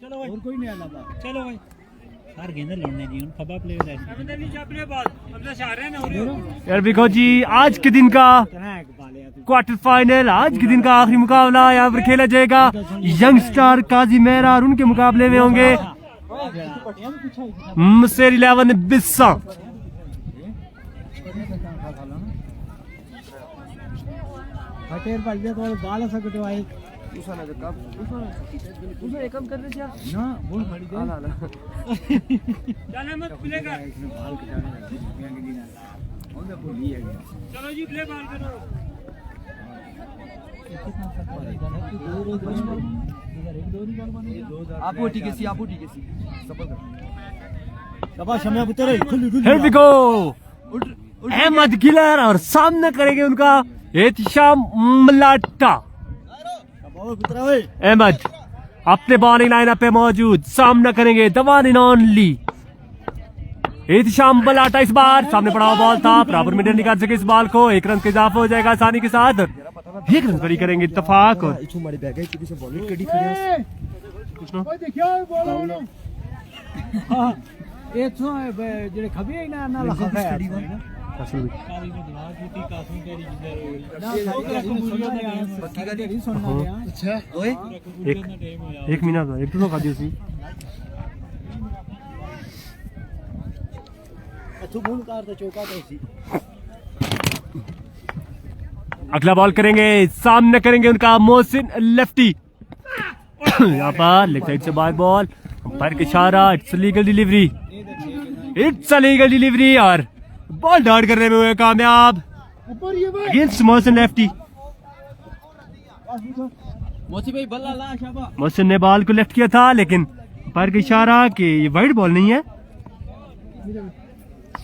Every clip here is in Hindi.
चलो भाई और कोई नहीं आना था। चलो भाई यार गेंदे लड़ने नहीं उन खबा प्लेयर ऐसे हमने नीचे अपने बॉल अपने सारे ना हो रहे यार देखो जी आज के दिन का क्वार्टर फाइनल, आज के दिन का आखिरी मुकाबला यहाँ पर खेला जाएगा। यंग स्टार काजी मेहरा और उनके मुकाबले में होंगे मुसेर 11 बिस्सा। हटेर पड़ गया तो बाल ऐसा कटवाए कम कर दे ना बोल खड़ी दे चल मत प्ले कर इसने बाल कटाने और बोल ही है चलो जी प्ले बॉल करो आपो ठीक है सी आपो ठीक है सी सफल कर शाबाश हमें उतरे Here we go, अहमद गिलर और सामने करेंगे उनका एहतिशाम मलाटा। अहमद अपने बॉलिंग लाइनअप पे मौजूद, सामना करेंगे the one and only Ehtisham Malata. इस बार सामने पड़ा हुआ बॉल था, बराबर में निकाल सके इस बॉल को, 1 रन का इजाफा हो जाएगा आसानी के साथ। 1 रन बड़ी करेंगे इत्तेफाक। और ये तो जेड़े खबी है ना ना लखा है काली में दिमाग की कासू तेरी जिधर अच्छा ओए एक मिनट एक तो खा दियो सी तू बोल कार तो चौका कैसी अगला बॉल करेंगे, सामने करेंगे उनका मोहसिन लेफ्टी। यहाँ पर लेग साइड से बाहर बॉल, अंपायर का इशारा, it's legal delivery, it's legal delivery और बॉल डाउट करने में हुए कामयाब अगेंस्ट मोहसिन लेफ्टी। मोची भाई बल्ला ला शाबा मोहसिन ने बॉल को लेफ्ट किया था लेकिन अंपायर का इशारा कि ये वाइड बॉल नहीं है,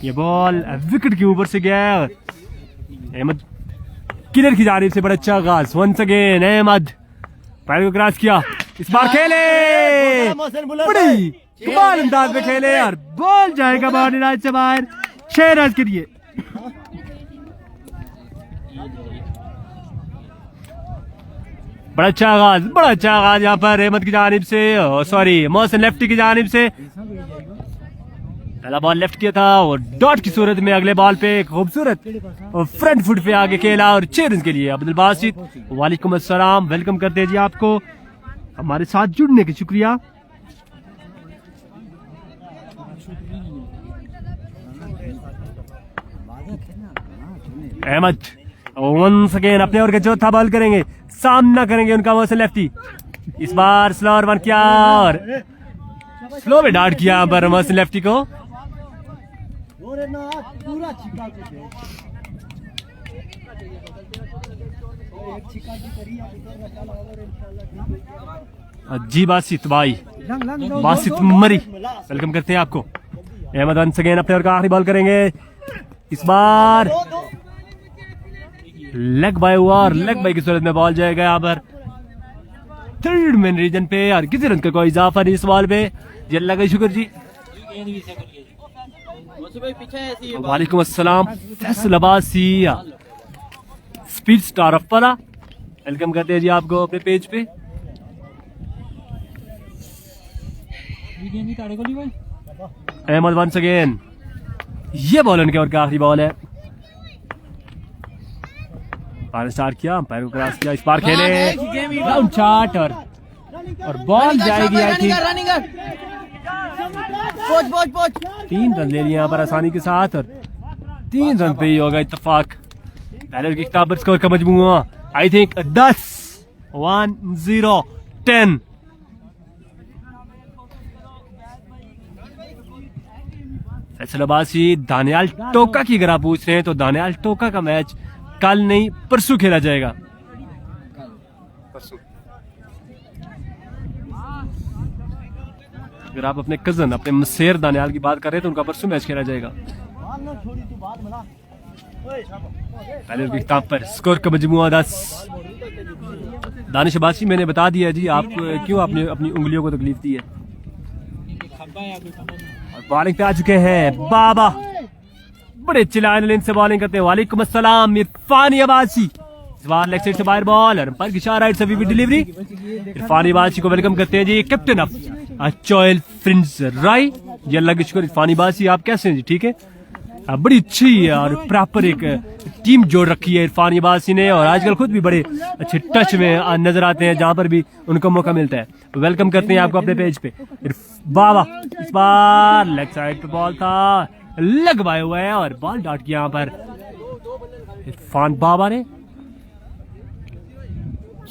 ये बॉल विकेट के ऊपर से गया है। अहमद किलर की जानिब से बड़ा अच्छा आगाज, वंस अगेन अहमद पैर को क्रॉस किया, इस बार खेले बड़ी कमाल अंदाज में खेले और बॉल जाएगा बाउंड्री लाइन से बाहर 6 रन के लिए। बड़ा अच्छा आगाज यहाँ पर अहमद की जानिब से, सॉरी मोहसिन लेफ्टी की जानिब से। पहला बॉल लेफ्ट किया था और डॉट की सूरत में अगले बॉल पे खूबसूरत और फ्रंट फुट पे आगे खेला और 6 रन के लिए। अब्दुल बासित वालेकुम अस्सलाम, वेलकम करते हैं जी आपको, हमारे साथ जुड़ने के शुक्रिया। अहमद वंस अगेन अपने ओवर का चौथा बॉल करेंगे, सामना करेंगे उनका मोहसिन लेफ्टी। इस बार स्लोअर वन किया और स्लो में डाउट किया पर मोहसिन लेफ्टी को। पूरा जी बासित भाई, बासित मरी, वेलकम करते हैं आपको। अहमद वंस अगेन अपने ओवर का आखिरी बॉल करेंगे, इस बार लेग बाय हुआ और लेग बाय की सूरत में बॉल जाएगा यहाँ पर 3rd मैन रीजन पे और किसी रन का कोई इजाफा नहीं इस बॉल पे। जी अल्लाह का शुक्र जी। वालेकुम अस्सलाम, Faisal Abbasi speed star of पला, वेलकम करते हैं जी आपको अपने पेज पे। अहमद वंस अगेन, ये बॉल उनके ओवर का आखिरी बॉल है, स्टार्ट किया, अंपायर को क्रॉस किया, इस बार खेले राउंड शॉट और बॉल जाएगी आई थिंक 3 रन ले लिए यहाँ पर आसानी के साथ और 3 रन पे ही होगा इत्तेफाक। पहले की किताब स्कोर का मजमूआ आई थिंक 10 1-0 10। फैसल अब्बासी, दानियाल टोका की अगर आप पूछ रहे हैं तो दानियाल टोका का मैच कल नहीं परसों खेला जाएगा। अगर आप अपने कजन अपने मुसेर दानियाल की बात कर रहे हैं तो उनका परसों मैच खेला जाएगा। पहले उनकी किताब पर स्कोर का मजमूआ 10। दानिश अब्बासी मैंने बता दिया जी, आप क्यों आपने अपनी उंगलियों को तकलीफ दी है। और बॉलिंग पे आ चुके हैं बाबा, बड़े चिल्लाने लेन से बॉलिंग करते हैं। वालेकुम अस्सलाम इरफान अब्बासी, इस बार लेग साइड से बाहर बॉल और पर इशारा राइट से डिलीवरी। इरफान अब्बासी को वेलकम करते हैं जी, कैप्टन ऑफ चोयल फ्रिंज राय। जी अल्लाह की शुक्र। इरफान अब्बासी आप कैसे हैं जी? ठीक है। बड़ी अच्छी और प्रॉपर एक टीम जोड़ रखी है इरफान अब्बासी ने, और आजकल खुद भी बड़े अच्छे टच में नजर आते हैं जहां पर भी उनको मौका मिलता है। वेलकम करते हैं आपको अपने पेज पे। बाबा इस बार लेग साइड पे बॉल था, लगवाया हुआ है और बॉल डॉट किया यहाँ पर इरफान बाबा ने,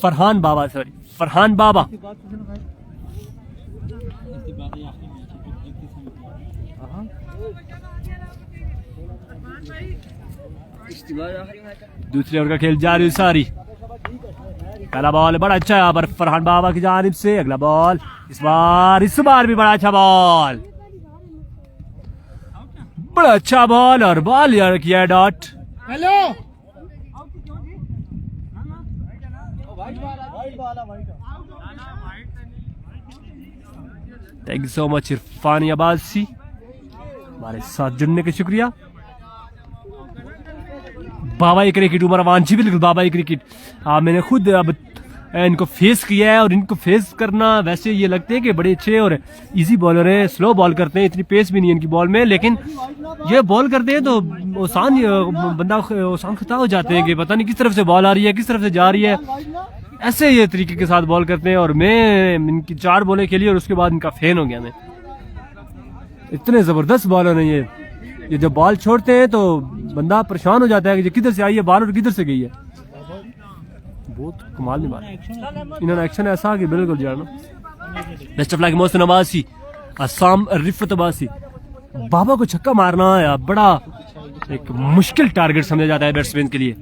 फरहान बाबा, सॉरी फरहान बाबा। दूसरे ओवर का खेल जारी सारी। पहला बॉल बड़ा अच्छा है यहाँ पर फरहान बाबा की जानिब से। अगला बॉल इस बार भी बड़ा अच्छा बॉल, बड़ा अच्छा बॉल और बॉल यार किया dot. Hello thank you so much Irfan Abbasi, हमारे साथ जुड़ने का शुक्रिया। बाबा क्रिकेट उमर वांछी, बिल्कुल बाबा क्रिकेट। मैंने खुद अब इनको फेस किया है और इनको फेस करना वैसे ये लगते हैं कि बड़े अच्छे और इजी बॉलर हैं, स्लो बॉल करते हैं, इतनी पेस भी नहीं है इनकी बॉल में, लेकिन ये बॉल करते हैं तो बंदा आसान खता हो जाते हैं कि पता नहीं किस तरफ से बॉल आ रही है, किस तरफ से जा रही है। ऐसे ये तरीके के साथ बॉल करते हैं और मैं इनकी 4 बॉलें खेली और उसके बाद इनका फैन हो गया मैं। इतने जबरदस्त बॉलर हैं ये जब बॉल छोड़ते हैं तो बंदा परेशान हो जाता है कि किधर से आई है बॉल और किधर से गई है। बहुत कमाल की बात, इन्होंने एक्शन ऐसा कि बिल्कुल जाना। Best of luck Mohsin Abbasi, Asam Rifat Abbasi. बाबा को छक्का मारना है बड़ा एक मुश्किल टारगेट समझा जाता है बैट्समैन के लिए।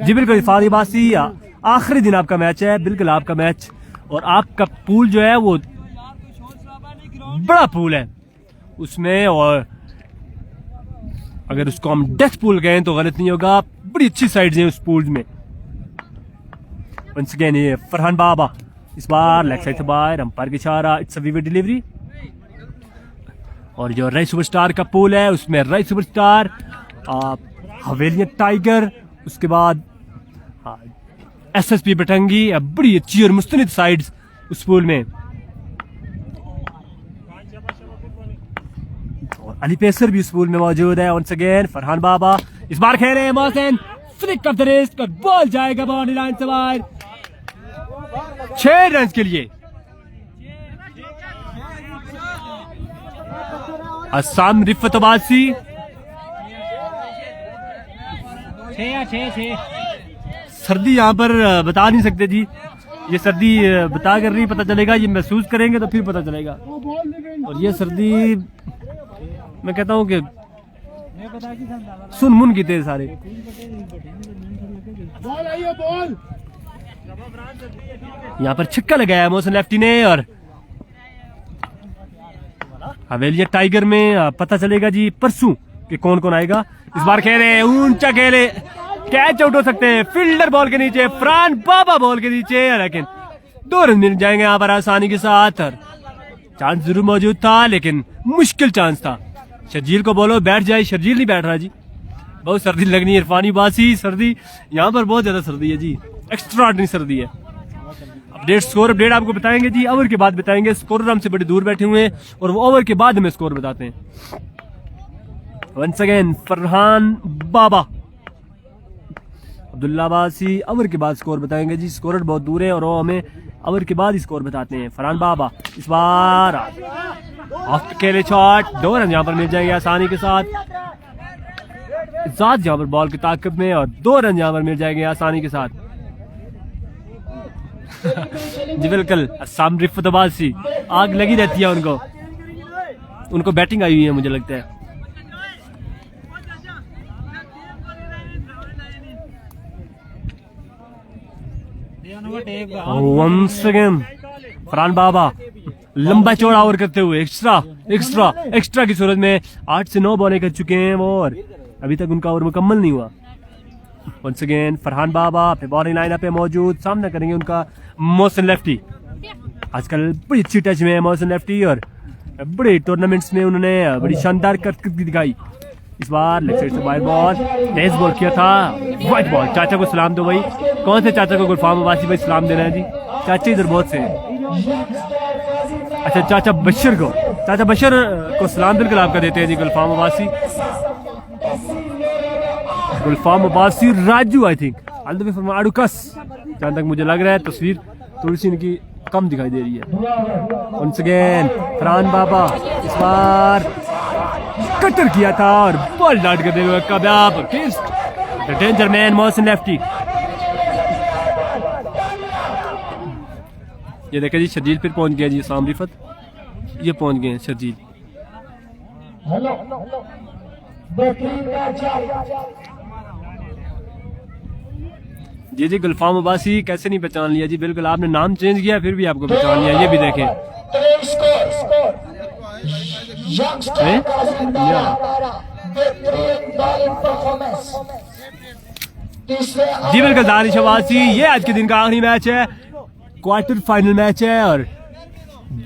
जी बिल्कुल इरफान अब्बासी, आखिरी दिन आपका मैच है, बिल्कुल आपका मैच, और आपका पूल जो है वो बड़ा पूल है उसमें, और अगर उसको हम डेथ पूल कहें तो गलत नहीं होगा। बड़ी अच्छी साइड्स हैं उस पूल में। वंस अगेन ये फरहान बाबा, इस बार लेग साइड से बाहर, अंपायर की इशारा, इट्स अ विविड डिलीवरी। और जो राय सुपरस्टार का पूल है उसमें राय सुपरस्टार, हवेलियां टाइगर, उसके बाद एसएसपी बटंगी, बड़ी अच्छी और मुस्तनिद साइड्स उस पूल में। अली पेसर भी उस पूल में मौजूद है। वंस अगेन फरहान बाबा, इस बार खेले हैं Mohsin, flick of the wrist, ball जाएगा बाउंड्री लाइन से बाहर 6 रन के लिए। असम रिफत अब्बासी, 6 सर्दी यहाँ पर बता नहीं सकते जी, ये सर्दी बता कर नहीं पता चलेगा, ये महसूस करेंगे तो फिर पता चलेगा। और ये सर्दी मैं कहता हूँ कि सुन मुन की थे सारे। यहाँ पर छक्का लगाया मोहसिन लेफ्टी ने, और हवेलिया टाइगर में पता चलेगा जी परसों कि कौन कौन आएगा। इस बार खेले ऊंचा खेले, कैच आउट हो सकते हैं, फील्डर बॉल के नीचे, फरहान बाबा बॉल के नीचे, लेकिन 2 रन मिल जाएंगे यहाँ पर आसानी के साथ। और चांस जरूर मौजूद था लेकिन मुश्किल चांस था। शर्जील को बोलो बैठ जाए, शर्जील नहीं बैठ रहा जी, बहुत सर्दी लगनी है। इरफान अब्बासी, सर्दी यहाँ पर बहुत ज्यादा सर्दी है जी, एक्स्ट्राऑर्डिनरी सर्दी है। अपडेट स्कोर अपडेट आपको बताएंगे जी, ओवर के बाद बताएंगे। स्कोर हमसे बड़े दूर बैठे हुए हैं और वो ओवर के बाद हमें स्कोर बताते हैं। वंस अगेन फरहान बाबा, अब्दुल्ला अब्बासी, ओवर के बाद स्कोर बताएंगे जी, स्कोरर बहुत दूर है और वो हमें ओवर के बाद ही स्कोर बताते हैं। फरहान बाबा इस बार ऑफ खेले शॉट, 2 रन यहाँ पर मिल जाएंगे आसानी के साथ। इजाज यहाँ पर बॉल की ताकत में, और 2 रन यहाँ पर मिल जाएंगे आसानी के साथ। जी बिल्कुल असम रिफत अब्बासी, आग लगी रहती है उनको बैटिंग आई हुई है मुझे लगता है। वंस अगेन फरहान बाबा लंबा चौड़ा ओवर करते हुए एक्स्ट्रा की सूरत में 8 से 9 बॉलें कर चुके हैं वो, और अभी तक उनका ओवर मुकम्मल नहीं हुआ। वंस अगेन फरहान बाबा अपने बॉलिंग लाइन पे मौजूद, सामना करेंगे उनका मोहसिन लेफ्टी। आजकल बड़ी अच्छी टच में है मोहसिन लेफ्टी और बड़े टूर्नामेंट्स में उन्होंने बड़ी शानदार करतकदी दिखाई। इस बार लेग साइड से वाइड बॉल, तेज बॉल किया था, वाइड बॉल। चाचा को सलाम दो भाई, कौन से चाचा को गुलफाम अब्बासी भाई सलाम देना है जी, चाचा इधर बहुत से। अच्छा चाचा बशर को सलाम बिल्कुल आपका देते हैं जी। Gulfam Abbasi Raju I think all the way from आडुकस, जहां तक मुझे लग रहा है। तस्वीर थोड़ी सी इनकी कम दिखाई दे रही है। वंस अगेन फरहान बाबा इस बार कटर किया था और बॉल डाट कर दिया कामयाब। The danger man Mohsin lefty. ये देखें जी शर्जील फिर पहुंच गया जी। साम रिफत ये पहुंच गए हैं शर्जील। जी जी गुलफाम अब्बासी कैसे नहीं पहचान लिया जी। बिल्कुल आपने नाम चेंज किया फिर भी आपको पहचान लिया। ये भी देखें जी बिल्कुल दानिश अब्बासी। ये आज के दिन का आखिरी मैच है, क्वार्टर फाइनल मैच है और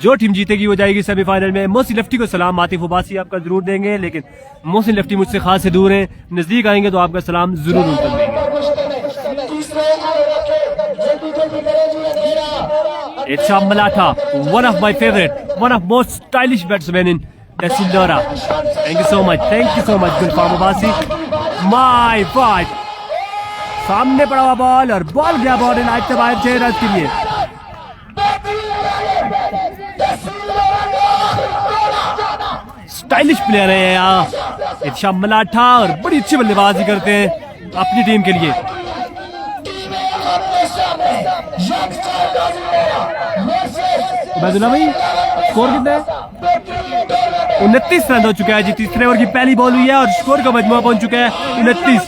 जो टीम जीतेगी वो जाएगी सेमीफाइनल में। मोहसिन लेफ्टी को सलाम आतिफ अब्बासी आपका जरूर देंगे, लेकिन मोहसिन लेफ्टी मुझसे खास से दूर हैं, नजदीक आएंगे तो आपका सलाम जरूर उन तक देंगे। इरशाद मलाठा, one of my favorite, one of most stylish batsmen in Tesildora. Thank you so much Gulfam Abbasi. My God, सामने पड़ा हुआ बॉल और बॉल गया बॉल लाइट से बाहर 6 रन के लिए। स्टाइलिश प्लेयर है यहाँ इरशाद मलाठा और बड़ी अच्छी बल्लेबाजी करते हैं अपनी टीम के लिए। भाई स्कोर कितना है? 29 रन हो चुका है जी। तीसरे ओवर की पहली बॉल हुई है और स्कोर का मजमुआ पहुंच चुका है 29।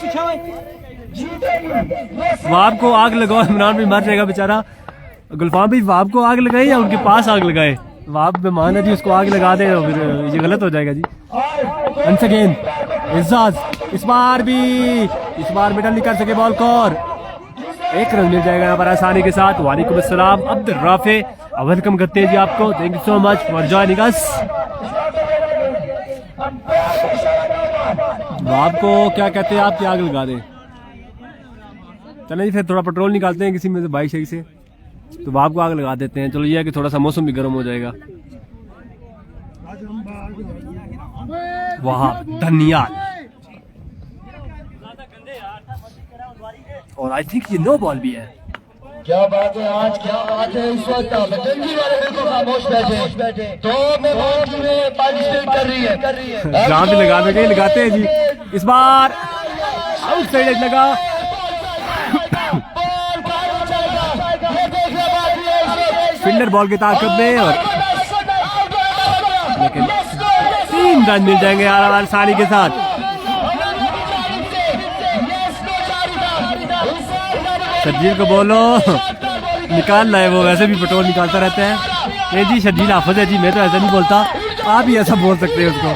वाब को आग लगाओ, इमरान भी मर जाएगा बेचारा। गुलफाम भी वाब को आग लगाए या उनके पास आग लगाए? वाब मेहमान है जी, उसको आग लगा दे तो फिर ये गलत हो जाएगा जी। वंस अगेन इजाज, इस बार मिडल नहीं कर सके बॉल को और 1 रन मिल जाएगा यहाँ पर आसानी के साथ। वालेकुम अस्सलाम अब्दुल राफे, वेलकम करते हैं जी आपको। Thank you so much for joining अस। वाब को क्या कहते हैं आप, क्या आग लगा दें? चलें जी फिर थोड़ा पेट्रोल निकालते हैं किसी में से बाइक से, तो वाब को आग लगा देते हैं। चलो ये है कि थोड़ा सा मौसम भी गर्म हो जाएगा। वाह धन्यवाद। और आई थिंक ये नो बॉल भी है। क्या बात है, आज क्या बात है। इस वक्त गंजी वाले बिल्कुल खामोश बैठे तो मैं बॉल में पार्टिसिपेट कर रही है। जहाँ भी लगाते हैं जी। इस बार आउट साइड लगा, फिल्डर बॉल की ताकत में और लेकिन 3 रन मिल जाएंगे आसानी के साथ। शर्जील को बोलो निकाल रहा है, वो वैसे भी पेट्रोल निकालता रहता है। ये जी शर्जील हाफिज है जी, मैं तो ऐसा नहीं बोलता, आप ही ऐसा बोल सकते हैं उसको।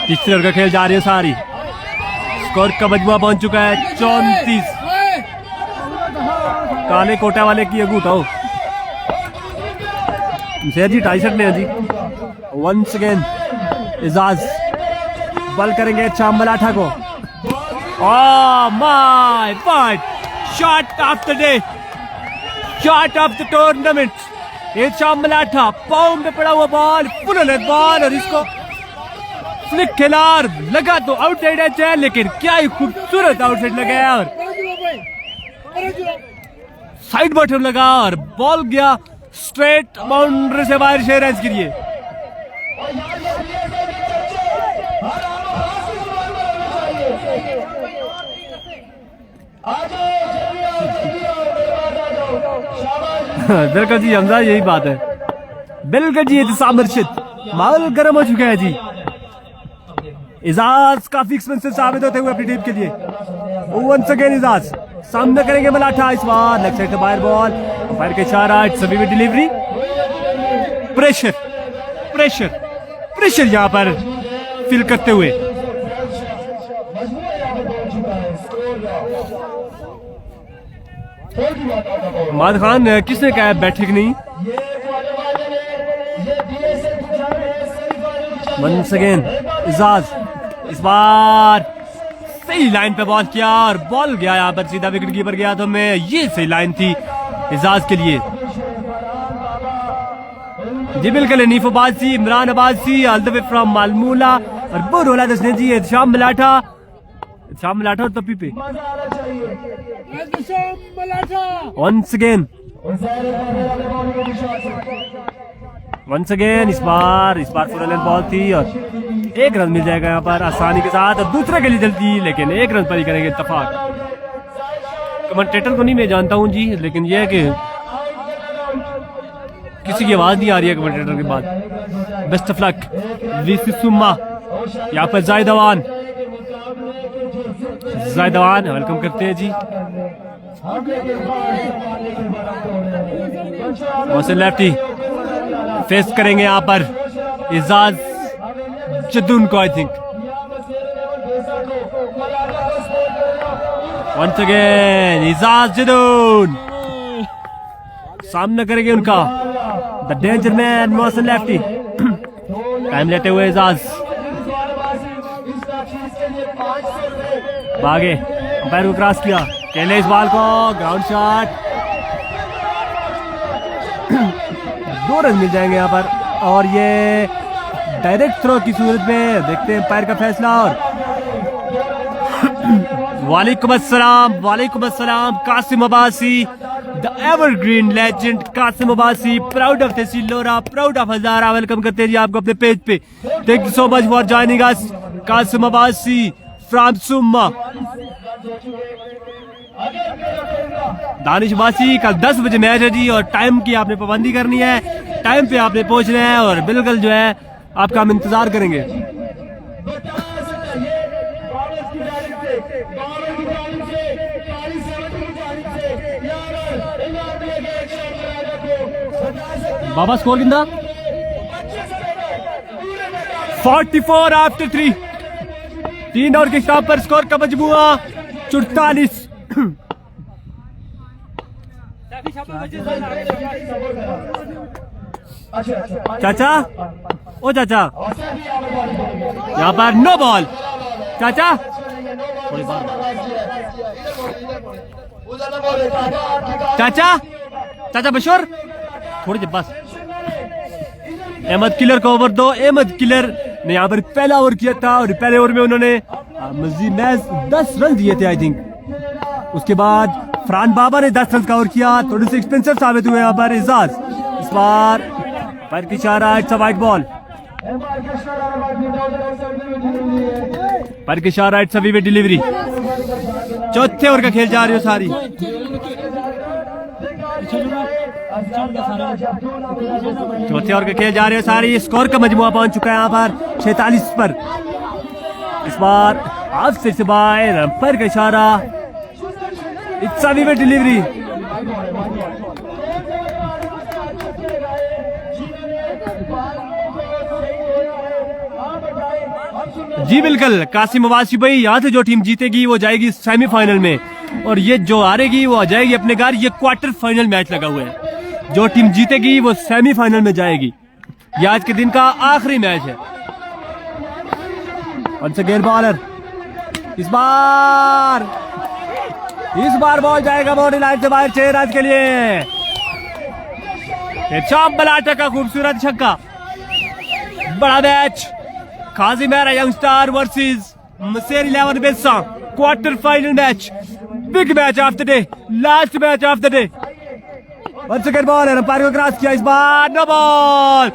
तीसरे ओवर का खेल जा रही है सारी। स्कोर का मजमुआ पहुंच चुका है 34। काले कोटा वाले की अगूटा हो शेर जी, 2.5 ने जी। वंस अगेन इजाज बल करेंगे इरशाद मलाठा को। Oh my god, shot of the day, shot of the tournament. Irshad Malatha pound पे पड़ा हुआ बॉल, पुल बॉल और इसको फ्लिक खेला और लगा तो आउटसाइड एज है, लेकिन क्या ही खूबसूरत आउटसाइड लगाया और साइड बॉटम लगा और बॉल गया स्ट्रेट बाउंड्री से बाहर 6 रन के लिए। बिल्कुल जी हमजा, यही बात है। बिल्कुल जी एहतिसाम मुर्शिद, माहौल गर्म हो चुका है जी। इजाज काफी एक्सपेंसिव साबित होते हुए अपनी टीम के लिए। वंस अगेन इजाज सामने करेंगे मलाठा, इस बार लेग साइड से बाहर बॉल, फायर का इशारा, it's a vivid delivery. Pressure pressure pressure यहां पर फील करते हुए माद खान, किसने कहा बैठक नहीं? वंस अगेन इजाज, इस बार सही लाइन पे बॉल किया और बॉल गया यहाँ पर सीधा विकेट कीपर गया, तो मैं ये सही लाइन थी इजाज के लिए। जी बिल्कुल, Hanif Abbasi, Imran Abbasi all the way from मालमूला, और बोला दसने जी शाम मलाठा और तपी पे वंस अगेन इस बार फुल लेंथ बॉल थी और 1 रन मिल जाएगा यहाँ पर आसानी के साथ, और दूसरे के लिए जल्दी, लेकिन 1 रन पर ही करेंगे इत्तेफाक। कमेंटेटर को नहीं मैं जानता हूँ जी, लेकिन यह है कि किसी की आवाज नहीं आ रही है कमेंटेटर के बाद। बेस्ट ऑफ लक वीसी सुम्मा, यहाँ पर जायदवान वेलकम करते हैं जी। लेफ्टी फेस करेंगे यहाँ पर इजाज जदून को, I think once again Ijaz Jadoon सामना करेंगे उनका the danger man Mohsin lefty. Time लेते हुए इजाज भागे, अंपायर को क्रॉस किया, खेले इस बॉल को, ग्राउंड शॉट, 2 रन मिल जाएंगे यहाँ पर, और ये डायरेक्ट थ्रो की सूरत में देखते हैं अंपायर का फैसला। और वालेकुम अस्सलाम Qasim Abbasi, the evergreen legend Qasim Abbasi, proud of तहसील Lora, proud of Hazara, welcome करते हैं जी आपको अपने पेज पे। Thank you so much for joining us Qasim Abbasi from Summa. Danish Abbasi, कल 10 बजे मैच है जी, और टाइम की आपने पाबंदी करनी है, टाइम पे आपने पहुंचना है, और बिल्कुल जो है आपका हम इंतजार करेंगे। बाबा स्कोर कितना 44 आफ्टर 3 ओवर के स्टॉप पर स्कोर का मजमुआ 44। चाचा, ओ चाचा, यहाँ पर नो बॉल। चाचा चाचा बशूर थोड़ी देर बस। अहमद किलर को ओवर दो। अहमद किलर ने यहाँ पर पहला ओवर किया था और पहले ओवर में उन्होंने मजीद मैच 10 रन दिए थे आई थिंक। उसके बाद फरहान बाबा ने 10 रन का ओवर किया, थोड़े से एक्सपेंसिव साबित हुए यहाँ पर इजाज। इस बार पैर की इशारा, इट्स अ वाइड बॉल। पैर की इशारा, इट्स अ विविड डिलीवरी। चौथे ओवर का खेल जा रही हो सारी। चौथे ओवर का खेल जा रहे हो सारी। स्कोर का मजमुआ पहुंच चुका है यहाँ पर 46 पर। इस बार हाफ से बाहर, अंपायर का इशारा, इट्स अ विविड डिलीवरी। जी बिल्कुल कासिम अब्बासी भाई, यहाँ से जो टीम जीतेगी वो जाएगी सेमीफाइनल में, और ये जो हारेगी वो आ जाएगी अपने घर। ये क्वार्टर फाइनल मैच लगा हुआ है। जो टीम जीतेगी वो सेमीफाइनल में जाएगी। ये आज के दिन का आखिरी मैच है। Once again bowler. इस बार बॉल जाएगा बाउंड्री लाइन से बाहर 6 रन के लिए। शाम बलाटा का खूबसूरत छक्का। बड़ा मैच काजी मेरा यंगस्टार वर्सेस मसेर 11 बेसा, quarter final match, big match of the day, last match of the day. Once again bowler, umpire को क्रॉस किया। इस बार नो बॉल।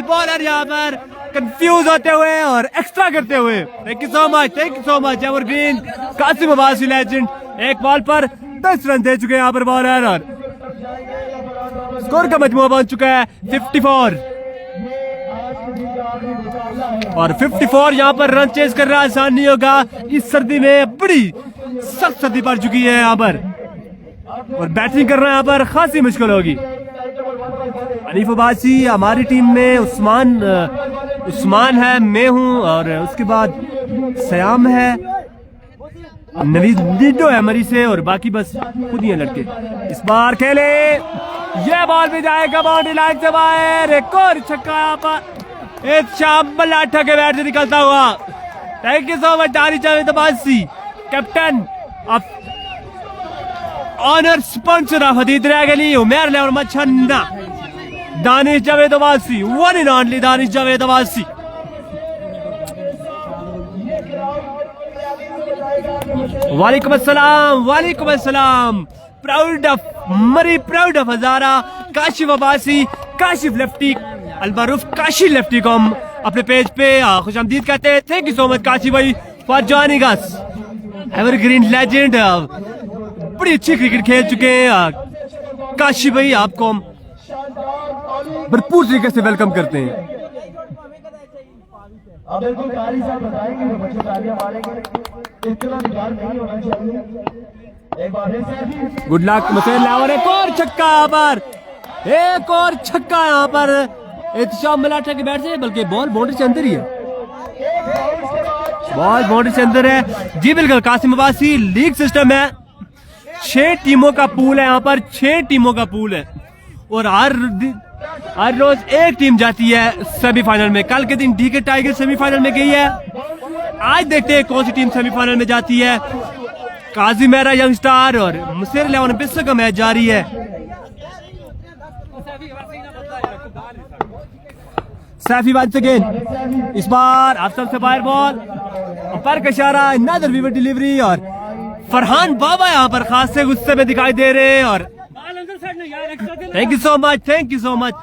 बॉलर यहाँ पर कंफ्यूज होते हुए और एक्स्ट्रा करते हुए। Thank you so much evergreen Qasim Abbasi legend. एक बॉल पर 10 रन दे चुके हैं यहाँ पर बॉलर, और स्कोर का मजमुआ पहुंच चुका है 54। और 54 यहाँ पर रन चेज करना आसान नहीं होगा। इस सर्दी में बड़ी सख्त सर्दी पड़ चुकी है यहाँ पर, और बैटिंग करना यहाँ पर खासी मुश्किल होगी। हनीफ अब्बासी, हमारी टीम में उस्मान है, मैं हूँ, और उसके बाद सयाम है, नवीद डिडो है मरी से, और बाकी बस खुद ही है लड़के। इस बार खेले, ये बॉल भी जाएगा बाउंड्री लाइन से बाहर। एक और छक्का यहाँ पर इत्शाम मलाठा के बैट से निकलता हुआ। Thank you so much Danish Javed Abbasi, captain of honour sponsor of हदीद रैगली उमेर लेवर मच्छन्ना Danish Javed Abbasi, one and only Danish Javed Abbasi. वालेकुम अस्सलाम, वालेकुम अस्सलाम। Proud of Murree, proud of Hazara, Kashif Abbasi, Kashif lefty, अलमारूफ काशी लेफ्टी को हम अपने पेज पे खुशामदीद कहते हैं। Thank you so much Kashi भाई for joining us, evergreen legend, बड़ी अच्छी क्रिकेट खेल चुके हैं काशी भाई, आपको हम भरपूर तरीके से वेलकम करते हैं। अब बिल्कुल कारी साहब बताएंगे तो बच्चे तालियां मारेंगे, इतना बिगाड़ नहीं होना चाहिए। एक बार फिर गुड लक मुसेर लावर, एक और छक्का यहाँ पर, एक और छक्का यहाँ पर इत्शाम मलाठा के बैट से, बल्कि बॉल बाउंड्री से अंदर ही है, बॉल बाउंड्री से अंदर है जी बिल्कुल। कासिम अब्बासी, लीग सिस्टम है, 6 टीमों का पूल है यहाँ पर, 6 टीमों का पूल है और हर रोज एक टीम जाती है सेमीफाइनल में। कल के दिन डीके टाइगर सेमीफाइनल में गई है, आज देखते हैं कौन सी टीम सेमीफाइनल में जाती है। काजी मेहरा यंग स्टार और मुसेर लेवन बिस्सो का मैच जारी है। सैफी वंस अगेन, इस बार अफसल से फायर बॉल पर इशारा, नदर वीवर डिलीवरी और फरहान बाबा यहाँ पर खास से गुस्से में दिखाई दे रहे हैं। और thank you so much, thank you so much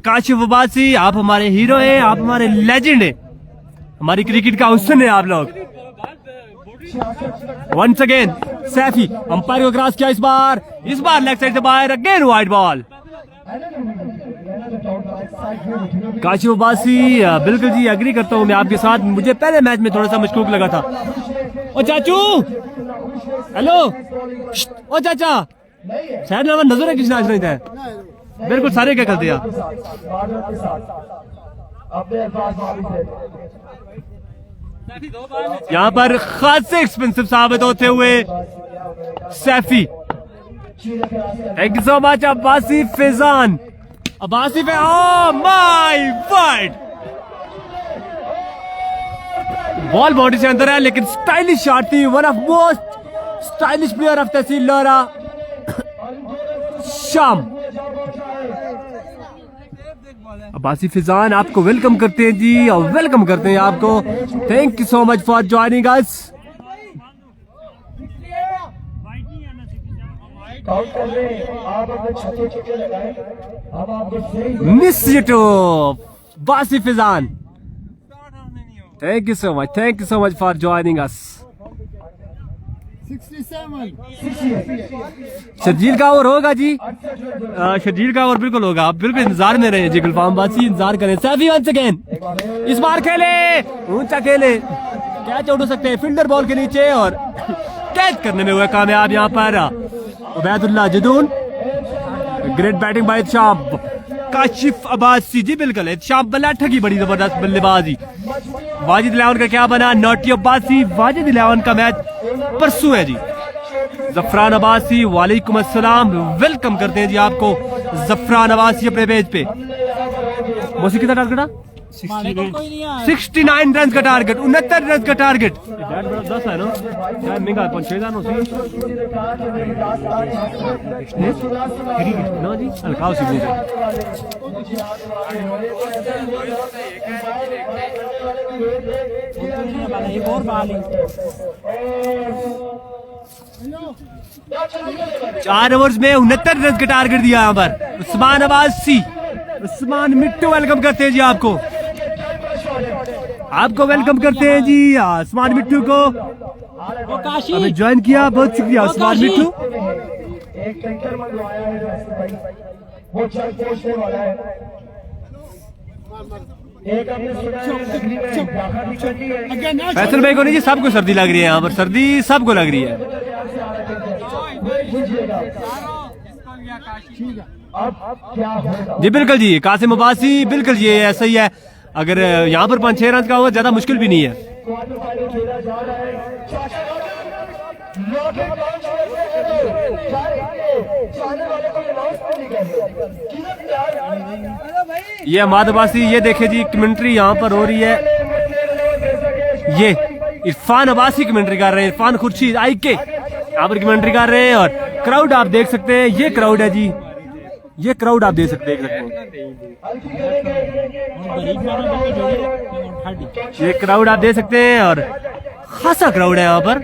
Kashif Abbasi, आप हमारे हीरो हैं, आप हमारे लेजेंड हैं, हमारी क्रिकेट का हुस्न है आप लोग। वंस अगेन सैफी अंपायर को क्रॉस किया, इस बार लेग साइड से बाहर, again wide ball. Kashif Abbasi, बिल्कुल जी एग्री करता हूँ मैं आपके साथ, मुझे पहले मैच में थोड़ा सा मशकूक लगा था। ओ चाचू, हेलो, ओ चाचा, शायद ना नजर है किसी नाच नहीं था, बिल्कुल सारे क्या करते हैं यहाँ पर खास से एक्सपेंसिव साबित होते हुए Saifi. Thank you so much Abbasi Faizan, Abbasi पे, oh my god, ball body से अंदर है लेकिन स्टाइलिश शॉट थी, one of most stylish player of तहसील लोरा शाम। अब्बासी फैजान आपको वेलकम करते हैं जी, और वेलकम करते हैं आपको। Thank you so much for joining us. निश्चितो Abbasi Faizan, thank you so much, thank you so much for joining us. 67 Sharjeel का ओवर होगा जी, शर्जील का ओवर बिल्कुल होगा, आप बिल्कुल इंतजार में रहे जी, गुलफाम बासी इंतजार करें। सैफी वंस अगेन, इस बार खेले ऊंचा, खेले कैच आउट हो सकते हैं फील्डर बॉल के नीचे, और कैच करने में हुआ कामयाब यहाँ पर Ubaidullah Jadoon. Great batting by Ehtisham Kashif Abbasi ji, बिल्कुल इत्शाम मलाठा की बड़ी जबरदस्त बल्लेबाजी। वाजिद 11 का क्या बना, नोटी अब्बासी, वाजिद 11 का मैच परसों है जी। जफरान अब्बासी, वालेकुम अस्सलाम, वेलकम करते हैं जी आपको जफरान अब्बासी अपने पेज पे। मौसी कितना टारगेट था? 69 रन का टारगेट, 69 रन का टारगेट। जबरदस्त है ना, शायद महंगा 5-6 रन ना जी, हल्का सी एक और बाल 4 ओवर्स में 69 रन का टारगेट दिया यहाँ पर उस्मान अब्बासी। उस्मान मिट्टू वेलकम करते हैं जी आपको, आपको वेलकम करते हैं जी उस्मान मिट्टू को, हमें ज्वाइन किया, बहुत शुक्रिया उस्मान मिट्टू। एक टैंकर मंगवाया है वो चल पोछने वाला है, एक अपने फैसल भाई को नहीं जी, सबको सर्दी लग रही है यहाँ पर, सर्दी सबको लग रही है। जी बिल्कुल जी कासिम अब्बासी, बिल्कुल ये ऐसा ही है, अगर यहाँ पर 5-6 रन का हुआ ज्यादा मुश्किल भी नहीं है। ये अहमद अब्बासी, ये देखे जी कमेंट्री यहाँ पर हो रही है। ये इरफान अब्बासी कमेंट्री कर रहे हैं, इरफान खुर्शीद आई के यहाँ पर कमेंट्री कर रहे हैं। और क्राउड आप देख सकते हैं, ये क्राउड है जी, ये क्राउड आप देख सकते हैं। ये क्राउड आप देख सकते हैं और खासा क्राउड है यहाँ पर।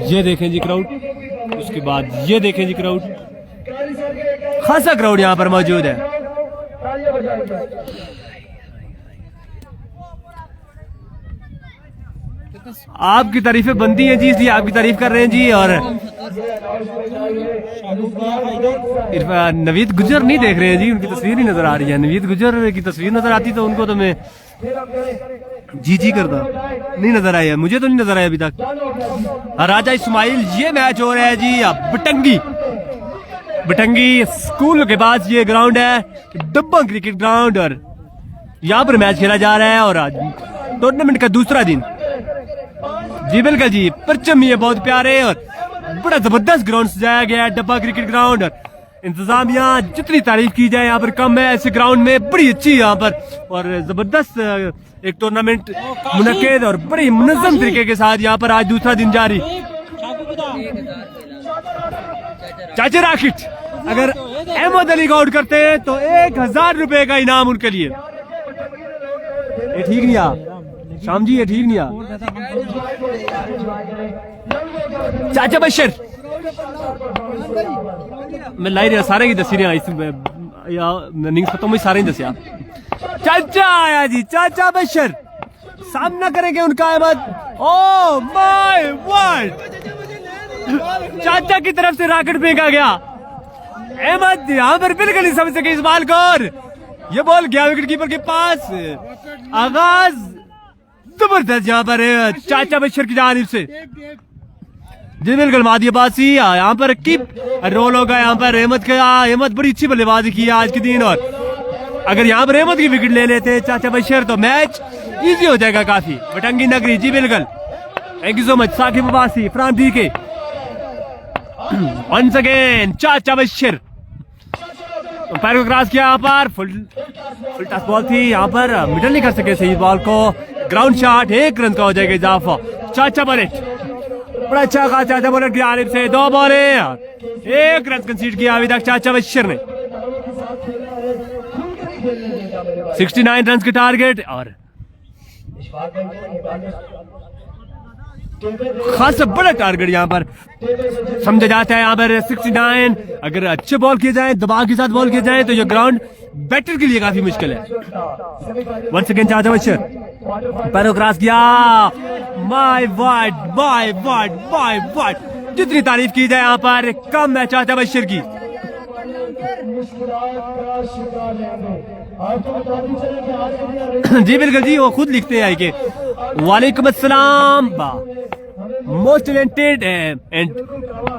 ये देखें जी क्राउड, उसके बाद ये देखें जी क्राउड, खासा क्राउड यहाँ पर मौजूद है। आपकी तारीफें बनती हैं जी, इसलिए आपकी तारीफ कर रहे हैं जी। और नवीद गुजर नहीं देख रहे हैं जी, उनकी तस्वीर नहीं नजर आ रही है। नवीद गुजर की तस्वीर नजर आती तो उनको तो मैं जी करता, नहीं नजर आया, मुझे तो नहीं नजर आया अभी तक। राजा इस्माइल, ये मैच हो रहा है जी बटंगी स्कूल के पास। ये ग्राउंड है डब्बा क्रिकेट ग्राउंड और यहाँ पर मैच खेला जा रहा है। और आज टूर्नामेंट का दूसरा दिन। जी बिल्कुल जी, परचम ये बहुत प्यारे और बड़ा जबरदस्त ग्राउंड सजाया गया है, डब्बा क्रिकेट ग्राउंड। और इंतजामिया जितनी तारीफ की जाए यहाँ पर कम है। ऐसे ग्राउंड में बड़ी अच्छी यहाँ पर और जबरदस्त एक टूर्नामेंट मुनक्किद और बड़ी मुनज़्ज़म तरीके के साथ यहाँ पर आज दूसरा दिन जारी। चाचा राकिट अगर अहमद अली को आउट करते हैं तो 1000 रुपए का इनाम उनके लिए। ये ठीक नहीं आ शाम जी, ये ठीक नहीं आ। चाचा बशर मैं लाई रहा सारे की दसी रहा नहीं खत्म सारे ही दसिया। चाचा आया जी, चाचा बशर सामना करेंगे उनका अहमद। ओ माय वर्ड, चाचा की तरफ से रॉकेट फेंका गया। अहमद यहाँ पर बिल्कुल नहीं समझ सके इस बॉल को और ये बॉल गया विकेट कीपर के पास। आगाज जबरदस्त यहाँ पर चाचा बशर की जानिब से। जी बिल्कुल मादी अब्बासी यहाँ पर कीप रोल होगा यहाँ पर अहमद का। अहमद बड़ी अच्छी बल्लेबाजी की है आज के दिन और अगर यहाँ पर अहमद की विकेट ले लेते हैं चाचा बशर तो मैच इजी हो जाएगा काफी। बटंगी नगरी, जी बिल्कुल, thank you so much Saqib Abbasi from DK. Once again चाचा बशर पैर को क्रॉस किया यहाँ पर, फुल टच बॉल थी यहाँ पर, मिडल नहीं कर सके सही बॉल को। ग्राउंड शॉट 1 रन का हो जाएगा इजाफा। चाचा बुलेट बड़ा अच्छा कहा चाचा बुलेट की जानिब से। 2 बॉलें 1 रन कंसीड किया अभी तक चाचा बशर ने। 69 रन के टारगेट और खासा बड़ा टारगेट यहाँ पर समझा जाता है। यहाँ पर 69 अगर अच्छे बॉल किए जाए, दबाव के साथ बॉल किए जाए तो ये ग्राउंड बैटर के लिए काफी मुश्किल है। वंस अगेन चाचा बशर पैरों क्रॉस किया। माय वाइड जितनी तारीफ की जाए यहाँ पर कम है चाचा बशर की। जी बिल्कुल जी, वो खुद लिखते हैं कि वालेकुम अस्सलाम, most talented and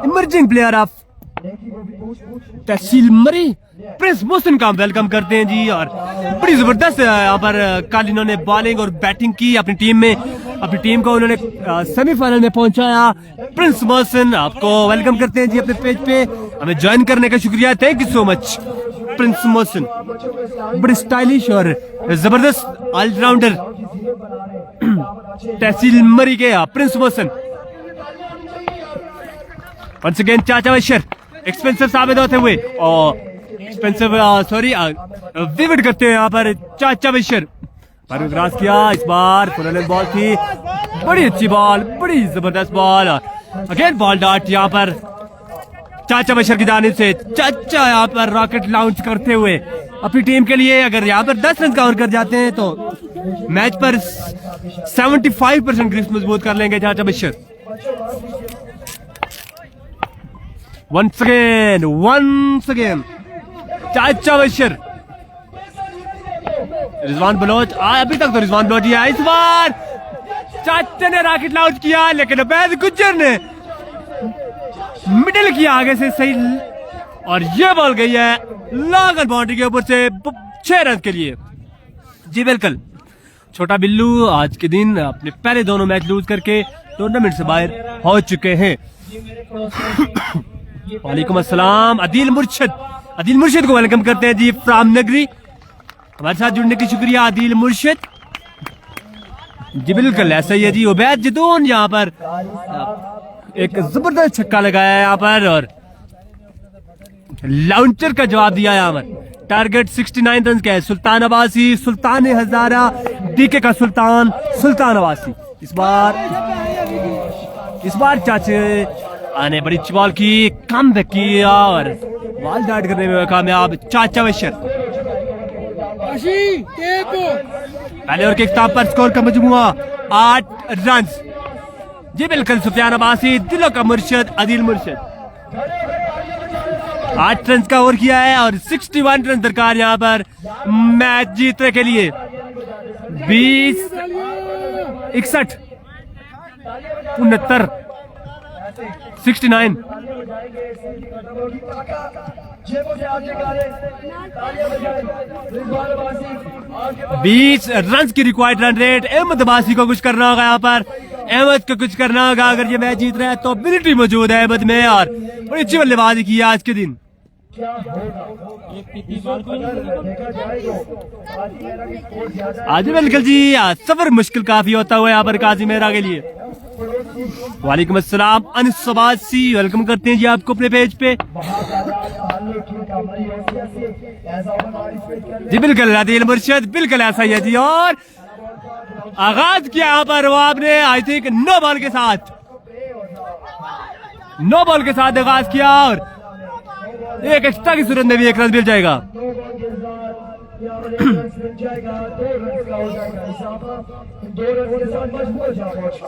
emerging player of तहसील मरी प्रिंस मोहसिन का वेलकम करते हैं जी। और बड़ी जबरदस्त यहाँ पर कल इन्होंने बॉलिंग और बैटिंग की अपनी टीम में, अपनी टीम को उन्होंने सेमीफाइनल में पहुंचाया। प्रिंस मोहसिन आपको वेलकम करते हैं जी अपने पेज पे, हमें ज्वाइन करने का शुक्रिया, thank you so much Prince Mohsin. बड़ी स्टाइलिश और जबरदस्त ऑलराउंडर तहसील मरी के प्रिंस मोहसिन। वंस अगेन चाचा बशर एक्सपेंसिव साबित होते हुए और एक्सपेंसिव विविड करते हैं यहाँ पर चाचा बशर। पर क्रॉस किया इस बार, फुल बॉल थी, बड़ी अच्छी बॉल, बड़ी जबरदस्त बॉल। अगेन बॉल डॉट यहाँ पर चाचा बशर की जानिब से। चाचा यहाँ पर रॉकेट लॉन्च करते हुए अपनी टीम के लिए अगर यहाँ पर 10 रन कवर कर जाते हैं तो मैच पर 75% ग्रिप मजबूत कर लेंगे चाचा बशर। वंस अगेन चाचा बशर। रिजवान बलोच अभी तक तो रिजवान बलोच ही है। इस बार चाचा ने रॉकेट लॉन्च किया लेकिन अबैद गुज्जर ने मिडिल किया आगे से सही और ये बॉल गई है लॉन्ग बाउंड्री के ऊपर से 6 रन के लिए। जी बिल्कुल, छोटा बिल्लू आज के दिन अपने पहले दोनों मैच लूज करके टूर्नामेंट से बाहर हो चुके हैं। वालेकुम अस्सलाम। अदील मुर्शिद को वेलकम करते हैं जी फ्राम नगरी। हमारे साथ जुड़ने की शुक्रिया अदील मुर्शिद जी। बिल्कुल ऐसा ही है जी। उबैद जदून यहाँ पर एक जबरदस्त छक्का लगाया है यहाँ पर और लाउंचर का जवाब दिया यहाँ पर। टारगेट 69 रन का है। सुल्तान अब्बासी, सुल्तान हजारा, डीके का सुल्तान अब्बासी। इस बार चाचे आने बड़ी अच्छी बॉल की, कम बैक किया और बॉल डाट करने में कामयाब चाचा बशर। पहले और के खिताब पर स्कोर का मजमुआ 8 रन जी। बिल्कुल सुफियान अब्बासी, दिलों का मुर्शिद अदील मुर्शिद 8 रन का ओवर किया है और 61 रन दरकार यहाँ पर मैच जीतने के लिए। 20 61 69 69 20 रन की required run rate. Ahmed Abbasi को कुछ करना होगा यहाँ पर, अहमद को कुछ करना होगा। अगर ये मैच जीत रहा है तो एबिलिटी मौजूद है अहमद में और बड़ी अच्छी बल्लेबाजी की है आज के दिन। आज बिल्कुल जी सफर मुश्किल काफी होता हुआ यहाँ पर काजी मेहरा के लिए। वालेकुम अस्सलाम अनिस अब्बासी, वेलकम करते हैं जी आपको अपने पेज पे जी। बिल्कुल अदील मुर्शिद, बिल्कुल ऐसा ही है जी। और आगाज किया यहाँ पर वो आपने आई थिंक नो बॉल के साथ आगाज किया और एक एक्स्ट्रा की सूरत में भी 1 रन मिल जाएगा।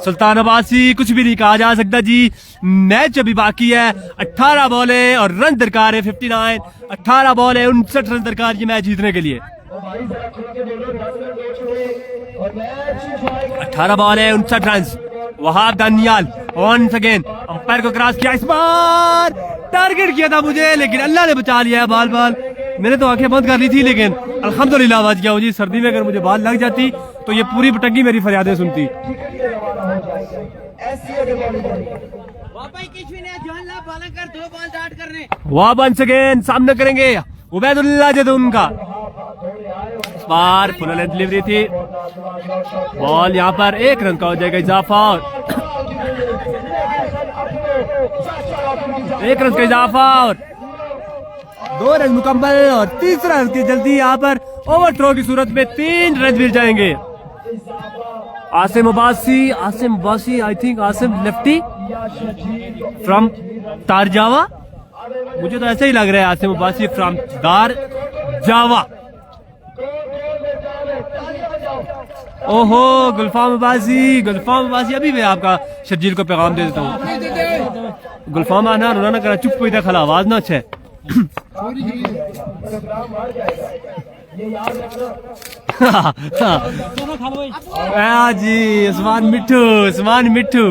सुल्तान अब्बासी, कुछ भी नहीं कहा जा सकता जी। मैच अभी बाकी है, 18 बॉल है और रन दरकार है 59। 18 बॉल है, 59 रन दरकार ये मैच जीतने के लिए। 18 बॉल है, 59 run. Wahab Daniyal once again umpire को क्रॉस किया। इस बार टारगेट किया था मुझे लेकिन अल्लाह ने बचा लिया है। बाल मैंने तो आंखें बंद कर ली थी लेकिन अल्हम्दुलिल्लाह बच गया हूँ जी। सर्दी में अगर मुझे बाल लग जाती तो ये पूरी पटंगी मेरी फरियादें सुनती। वाह वंस अगेन सामने करेंगे उबैदुल्लाह जदून का। इस बार फुल लेंथ डिलीवरी थी। बॉल यहाँ पर 1 रन का हो जाएगा इजाफा और 1 रन का इजाफा और 2 रन मुकम्मल और तीसरा रन की जल्दी यहाँ पर ओवर थ्रो की सूरत में 3 रन मिल जाएंगे। Asim Abbasi I think Asim lefty from तार जावा। मुझे तो ऐसा ही लग रहा है आसिम अब्बासी फ्रॉम दार जावा। ओहो गुलफाम अब्बासी अभी मैं आपका शर्जील को पैगाम दे देता हूँ। गुलफाम आना रोना ना करा, चुप कोई खला आवाज ना अच्छा है। जी उस्मान मिट्ठू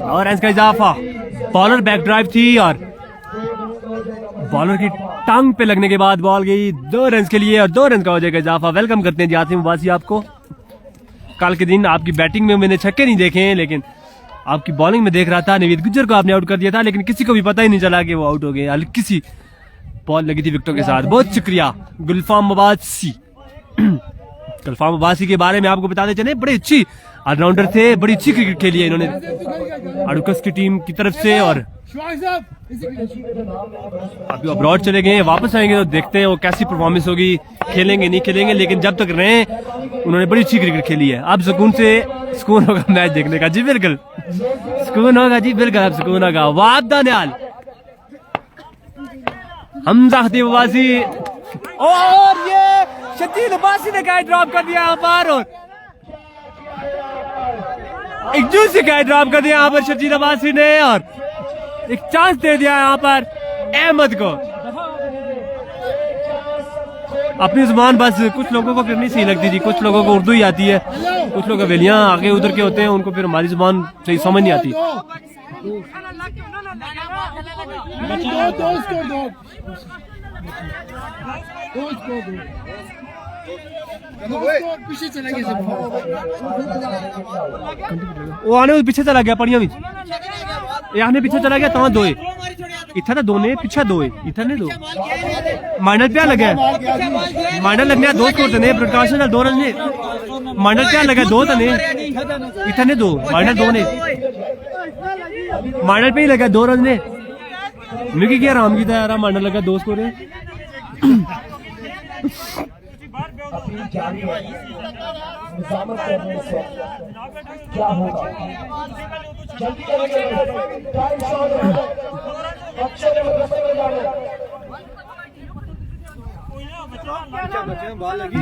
और इसका इजाफा। बॉलर बैक ड्राइव थी और बॉलर की टांग पे लगने के बाद बॉल गई 2 रन के लिए और 2 रन का हो जाएगा इजाफा। वेलकम करते हैं जी आसिम अब्बासी आपको। कल के दिन आपकी बैटिंग में मैंने छक्के नहीं देखे हैं लेकिन आपकी बॉलिंग में देख रहा था। नवीद गुज्जर को आपने आउट कर दिया था लेकिन किसी को भी पता ही नहीं चला कि वो आउट हो गए। हल्की सी बॉल लगी थी विकेटों के साथ। बहुत शुक्रिया गुलफाम अब्बासी के बारे में आपको बताते चले, बड़े अच्छी ऑलराउंडर थे, बड़ी अच्छी क्रिकेट खेली है इन्होंने अडुकस की टीम की तरफ से। और अभी अब्रॉड चले गए, वापस आएंगे तो देखते हैं वो कैसी परफॉर्मेंस होगी, खेलेंगे नहीं खेलेंगे, लेकिन जब तक रहे उन्होंने बड़ी अच्छी क्रिकेट खेली है। अब सुकून होगा मैच देखने का। जी बिल्कुल सुकून होगा जी, बिल्कुल अब सुकून होगा। वाब दानियाल, हमजा खतीब अब्बासी और ये शकील अब्बासी ने कैच ड्रॉप कर दिया यहाँ पर और एक जूसी कैच ड्रॉप कर दिया यहाँ पर शकील अब्बासी ने और एक चांस दे दिया यहाँ पर अहमद को। अपनी जुबान बस कुछ लोगों को फिर नहीं सही लगती थी, कुछ लोगों को उर्दू ही आती है, कुछ लोग हवेलियां आगे उधर के होते हैं, उनको फिर हमारी जुबान सही समझ नहीं आती। वो आने पीछे चला गया पड़िया आने पीछे चला गया तो दो इतना तो दो ने पीछे दो इतना ने दो माइनर क्या लगे माइनर लगने दो स्कोर ने प्रकाश ने दो रन ने माइनर क्या लगे दो तो ने इतने दो माइनर दो ने माइनर पे ही लगा 2 रन ने मिकी क्या राम की यार माइनर लगा 2 स्कोर है क्या होगा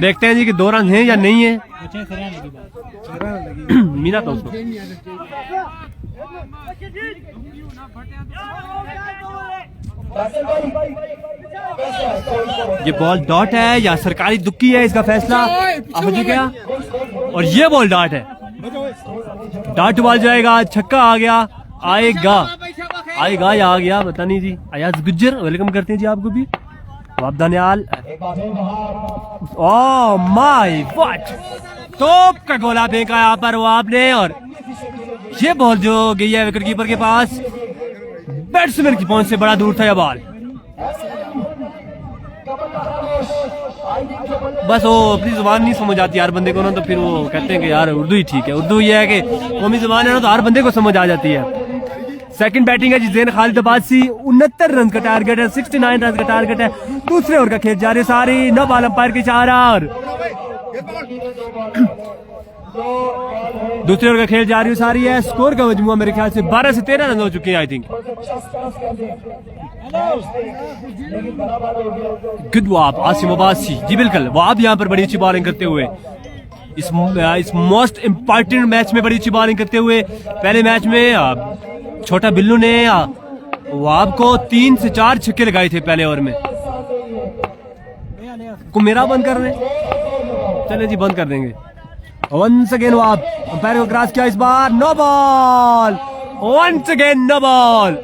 देखते हैं जी कि 2 रन हैं या नहीं है मीना था उसको ये बॉल डॉट है या सरकारी दुक्की है इसका फैसला हो गया और ये बॉल डॉट है डॉट बॉल जाएगा छक्का आ गया आएगा या आ गया पता नहीं जी अयाज गुज्जर वेलकम करते हैं जी आपको भी Wahab Daniyal oh my what top का गोला फेंका यहाँ पर वो आपने और ये बॉल जो गई है विकेट कीपर के पास बैट्समैन की पहुंच से बड़ा दूर था यह बॉल बस वो अपनी जुबान नहीं समझ आती हर बंदे को ना तो फिर वो कहते हैं कि यार उर्दू ही ठीक है उर्दू ये है कि कौमी जुबान है ना तो हर बंदे को समझ आ जाती है सेकंड बैटिंग है जिसैन खालिद अब्बासी 69 रन का टारगेट है 69 रन का टारगेट है दूसरे ओवर का खेल जारी सारी नो बॉल अंपायर की इशारा और दूसरे ओवर का खेल जारी सारी है स्कोर का मजमुआ मेरे ख्याल से 12 से 13 रन हो चुके हैं आई थिंक गुड वाप आसिम अब्बासी जी बिल्कुल वाप यहाँ पर बड़ी अच्छी बॉलिंग करते हुए इस मोस्ट इम्पोर्टेंट मैच में बड़ी अच्छी बॉलिंग करते हुए पहले मैच में छोटा बिल्लू ने वाप को 3 से 4 छक्के लगाए थे पहले ओवर में को मेरा बंद कर रहे चले जी बंद कर देंगे वंस अगेन वाप अंपायर को क्रॉस किया इस बार no ball once again no ball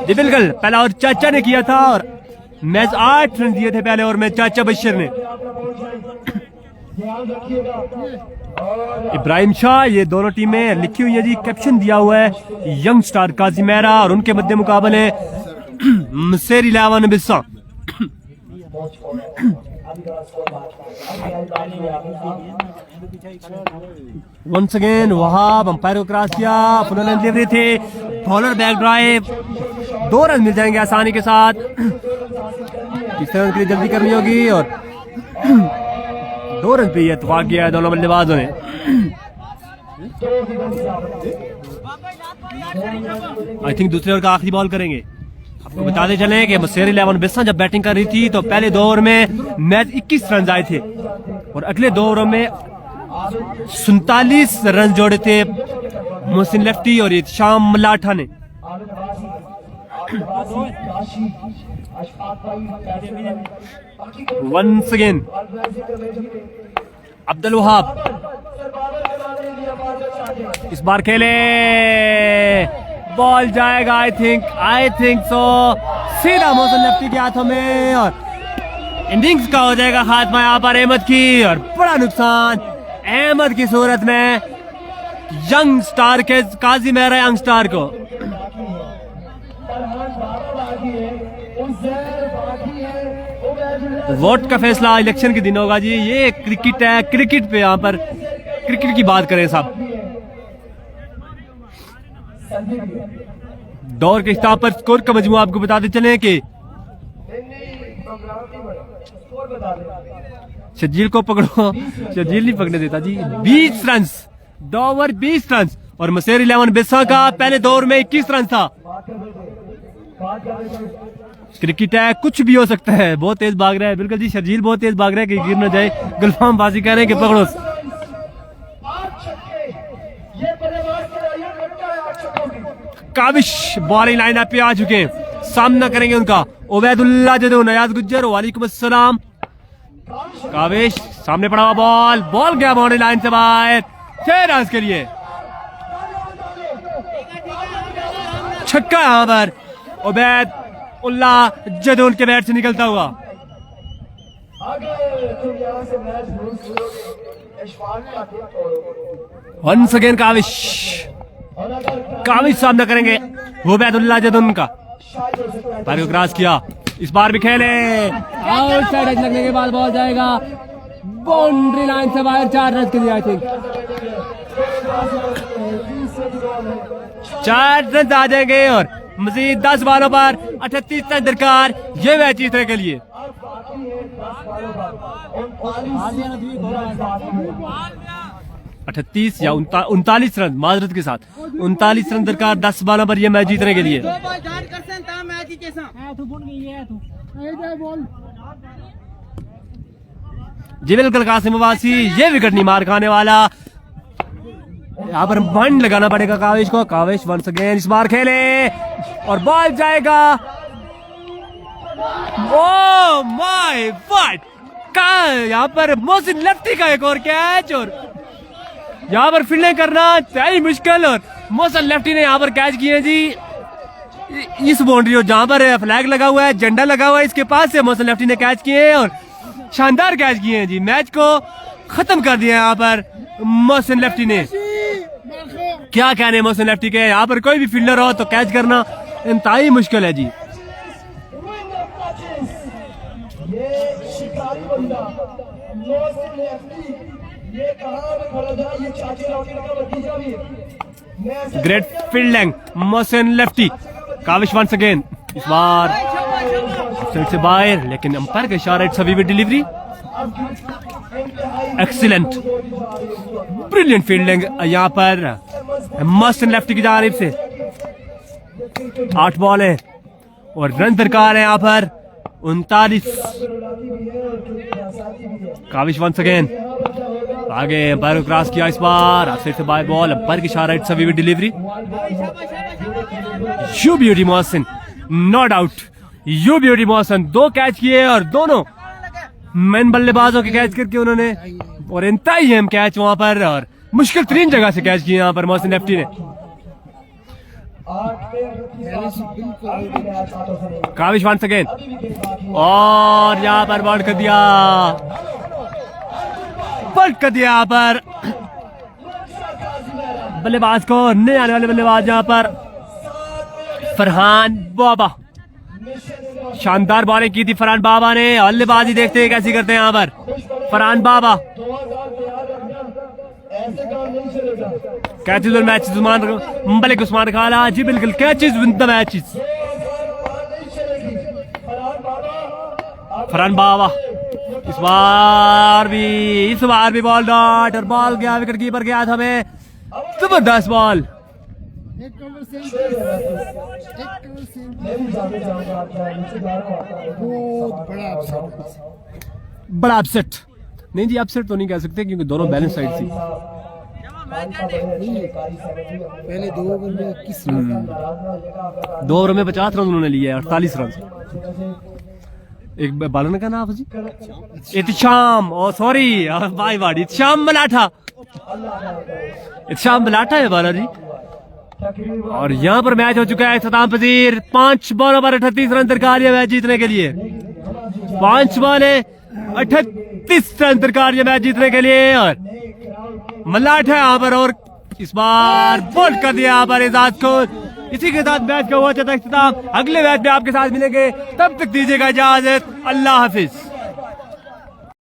जी बिल्कुल पहला ओवर चाचा ने किया था और मैच 8 रन दिए थे पहले ओवर में चाचा बशीर ने इब्राहिम शाह ये दोनों टीमें लिखी हुई है जी कैप्शन दिया हुआ है यंग स्टार काजिमेरा और उनके मध्य मुकाबले मसेरी लावन बिस्सा वंस अगेन वहाब अंपायर को क्रॉस किया फुल लेंथ डिलीवरी थे बॉलर बैक ड्राइव 2 रन मिल जाएंगे आसानी के साथ किस तरह के लिए जल्दी करनी होगी और 2 रन पे इत्तेफाक किया है दोनों बल्लेबाजों ने आई थिंक दूसरे ओवर का आखिरी बॉल करेंगे आपको बताते चले कि मसेरी 11 बिस्सा जब बैटिंग कर रही थी तो पहले 2 ओवर में मैच 21 रन आए थे और अगले 2 ओवर में 47 रन जोड़े थे मोहसिन लेफ्टी और शाम मलाठा ने वंस अगेन अब्दुल वहाब इस बार खेले बॉल जाएगा आई थिंक सो सीधा मोहसिन लेफ्टी के हाथों में और इनिंग्स का हो जाएगा हाथ में यहाँ पर अहमद की और बड़ा नुकसान अहमद की सूरत में यंग स्टार के काजिमेरा यंग स्टार को वोट का फैसला इलेक्शन के दिन होगा जी ये क्रिकेट है क्रिकेट पे यहाँ पर क्रिकेट की बात करें साहब दौर के खिताब पर स्कोर का मजमूआ आपको बताते चले कि शजील को पकड़ो शजील नहीं पकड़ने देता जी 20 रन 2 ओवर 20 रन और मसेरी 11 बिस्सा का पहले 2 ओवर में 21 रन था क्रिकेट है कुछ भी हो सकता है बहुत तेज भाग रहा है बिल्कुल जी शर्जील बहुत तेज भाग रहा है कि गिर न जाए गुलफाम बाजी कह रहे हैं कि पकड़ो काविश बॉलिंग लाइनअप पे आ चुके हैं सामना करेंगे उनका उबैदुल्लाह जदू नयाज गुज्जर वालेकुम अस्सलाम काविश सामने पड़ा हुआ बॉल गया बाउंड्री लाइन से बाहर 6 रन के लिए छक्का यहाँ पर उबैद उल्लाह जदून के बैट से निकलता हुआ अगर तुम यहाँ से मैच लूज करोगे इशफाक का टिप तोड़ोगे। वंस अगेन काविश, और अगर काविश सामना करेंगे उबैदुल्लाह जदुन का। शायद हो सकता है पैर को क्रॉस किया, इस बार भी खेले, आउटसाइड एज लगने के बाद बॉल जाएगा बाउंड्री लाइन से बाहर। 4 रन के लिए आई थिंक 4 रन आ जाएंगे और मजीद 10 बॉलों पर 38 रन दरकार ये मैच जीतने के लिए। 38 या 39 रन माजरत के साथ 39 रन दरकार 10 बॉलों पर ये मैच जीतने के लिए। जी बिल्कुल कासिम अब्बासी, ये विकेट नहीं मार खाने वाला। यहाँ पर बंड लगाना पड़ेगा काविश को। काविश वंस अगेन इस बार खेले और बॉल जाएगा। ओह माय गॉड, का यहाँ पर मोहसिन लफ्टी का एक और कैच और यहाँ पर फील्डिंग करना चाहिए मुश्किल और मोहसिन लफ्टी ने यहाँ पर कैच किए जी। इस बाउंड्री जहाँ पर फ्लैग लगा हुआ है, झंडा लगा हुआ है, इसके पास से मोहसिन लफ्टी ने कैच किए और शानदार कैच किए हैं जी। मैच को खत्म कर दिया यहाँ पर मोहसिन लफ्टी ने। क्या कहने मोहसिन लफ्टी के, यहाँ पर कोई भी फील्डर हो तो कैच करना इंतहाई मुश्किल है जी। ये शिकारी बंदा मोहसिन लफ्टी, ये कहां पे खड़ा था, ये चाचे रॉकेट का भतीजा भी है। Great fielding Mohsin lefty. Kavish once again, इस बार साइड से बाहर, लेकिन अंपायर का इशारा, it's a vivid delivery. Excellent brilliant fielding यहाँ पर मोहसिन लफ्टी की जानिब से। 8 बॉल है और रन दरकार है यहाँ पर 39। काविश वंस अगेन आगे, अंपायर को क्रॉस किया, इस बार साइड से बाहर बॉल, अंपायर की इशारा, it's a vivid delivery. You beauty Mohsin, no doubt you beauty Mohsin. 2 catch किए और दोनों मैन बल्लेबाजों के कैच करके उन्होंने, और इंतहाई अहम कैच वहां पर और मुश्किल 3 जगह से कैच किए यहाँ पर मोहसिन लफ्टी ने। काविश वंस अगेन और यहाँ पर बॉल कर दिया, पलट कर दिया यहाँ पर बल्लेबाज को। नए आने वाले बल्लेबाज यहाँ पर फरहान बाबा। शानदार बॉलिंग की थी फरहान बाबा ने। बल्लेबाजी देखते हैं कैसी करते हैं यहाँ पर Farhan Baba. Catches with matches Malik Usman खाला, जी बिल्कुल, catches with the matches. Farhan Baba इस बार भी बॉल डॉट और बॉल गया विकेट कीपर गया था हमें। जबरदस्त बॉल, बड़ा अपसेट नहीं जी, अपसेट तो नहीं कह सकते क्योंकि दोनों बैलेंस साइड थी। पहले 2 ओवर में 2 ओवर में 50 रन उन्होंने लिए, 48 रन। एक बॉलर का नाम जी इत्शाम, ओ सॉरी भाई वाड़ी, इत्शाम मलाठा, इत्शाम मलाठा है बॉलर जी। और यहाँ पर मैच हो चुका है इख्तिताम पजीर। 5 बॉलों पर 38 रन दरकार है मैच जीतने के लिए। 5 बॉलें 38 रन दरकार है मैच जीतने के लिए और मलाठा यहाँ पर, और इस बार बोल्ड कर दिया यहाँ पर एजाज को। इसी के साथ मैच का हुआ था इख्तिताम। अगले मैच में आपके साथ मिलेंगे, तब तक दीजिएगा इजाजत, अल्लाह हाफिज।